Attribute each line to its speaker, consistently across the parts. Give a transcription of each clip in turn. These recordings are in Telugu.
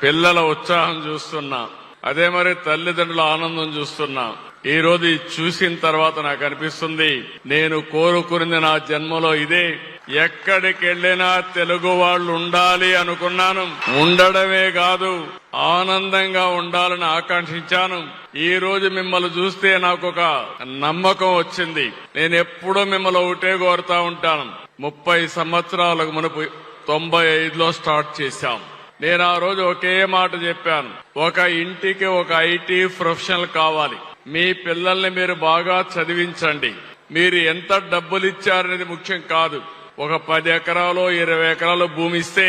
Speaker 1: పిల్లల ఉత్సాహం చూస్తున్నా, అదే మరి తల్లిదండ్రుల ఆనందం చూస్తున్నా. ఈ రోజు ఇది చూసిన తర్వాత నాకు అనిపిస్తుంది, నేను కోరుకున్నది నా జన్మలో ఇదే. ఎక్కడికి వెళ్లినా తెలుగు వాళ్ళు ఉండాలి అనుకున్నాను. ఉండడమే కాదు, ఆనందంగా ఉండాలని ఆకాంక్షించాను. ఈ రోజు మిమ్మల్ని చూస్తే నాకు ఒక నమ్మకం వచ్చింది. నేను ఎప్పుడూ మిమ్మల్ని ఒకటే కోరుతా ఉంటాను. 30 సంవత్సరాలకు మునుపు 95లో స్టార్ట్ చేశాం. నేను ఆ రోజు ఒకే మాట చెప్పాను, ఒక ఇంటికి ఒక ఐటీ ప్రొఫెషనల్ కావాలి. మీ పిల్లల్ని మీరు బాగా చదివించండి. మీరు ఎంత డబ్బులు ఇచ్చారనేది ముఖ్యం కాదు. ఒక 10 ఎకరాలు 20 ఎకరాలు భూమి ఇస్తే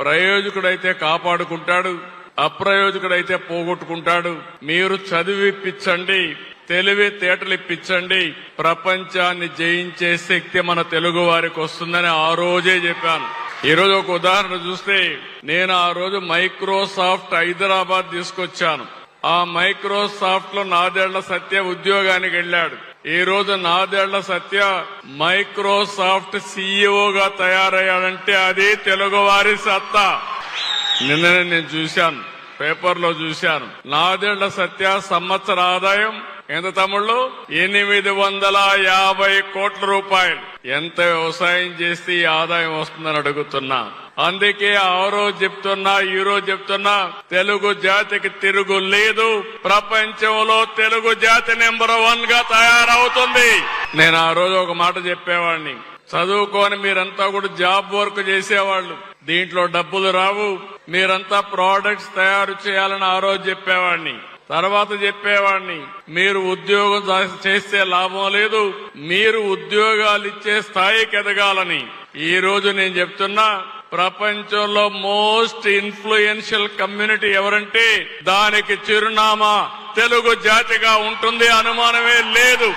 Speaker 1: ప్రయోజకుడైతే కాపాడుకుంటాడు, అప్రయోజకుడైతే పోగొట్టుకుంటాడు. మీరు చదివిప్పించండి, తెలివితేటలు ఇప్పించండి, ప్రపంచాన్ని జయించే శక్తి మన తెలుగు వారికి వస్తుందని ఆ రోజే చెప్పాను. ఈ రోజు ఒక ఉదాహరణ చూస్తే, నేను ఆ రోజు మైక్రోసాఫ్ట్ హైదరాబాద్ తీసుకొచ్చాను. ఆ మైక్రోసాఫ్ట్ లో నాదెళ్ల సత్య ఉద్యోగానికి వెళ్లాడు. ఈ రోజు నాదెళ్ల సత్య మైక్రోసాఫ్ట్ సీఈఓగా తయారయ్యాడంటే అది తెలుగు వారి సత్తా. నిన్ననే నేను చూశాను, పేపర్లో చూశాను. నాదెళ్ల సత్య సంవత్సర ఆదాయం ఎంత తమ్ముళ్ళు? 850 కోట్ల రూపాయలు. ఎంత వ్యవసాయం చేస్తే ఈ ఆదాయం వస్తుందని అడుగుతున్నా. అందుకే ఆ రోజు చెప్తున్నా, ఈ రోజు చెప్తున్నా, తెలుగు జాతికి తిరుగు లేదు. ప్రపంచంలో తెలుగు జాతి నెంబర్ 1 గా తయారవుతుంది. నేను ఆ రోజు ఒక మాట చెప్పేవాడిని, చదువుకొని మీరంతా కూడా జాబ్ వర్క్ చేసేవాళ్లు, దీంట్లో డబ్బులు రావు, మీరంతా ప్రోడక్ట్స్ తయారు చేయాలని ఆ రోజు చెప్పేవాడిని. తర్వాత చెప్పేవాడిని, మీరు ఉద్యోగం చేస్తే లాభం లేదు, మీరు ఉద్యోగాలు ఇచ్చే స్థాయికి ఎదగాలని. ఈ రోజు నేను చెప్తున్నా, ప్రపంచంలో మోస్ట్ ఇన్ఫ్లుయెన్షియల్ కమ్యూనిటీ ఎవరంటే దానికి చిరునామా తెలుగు జాతిగా ఉంటుంది, అనుమానమే లేదు.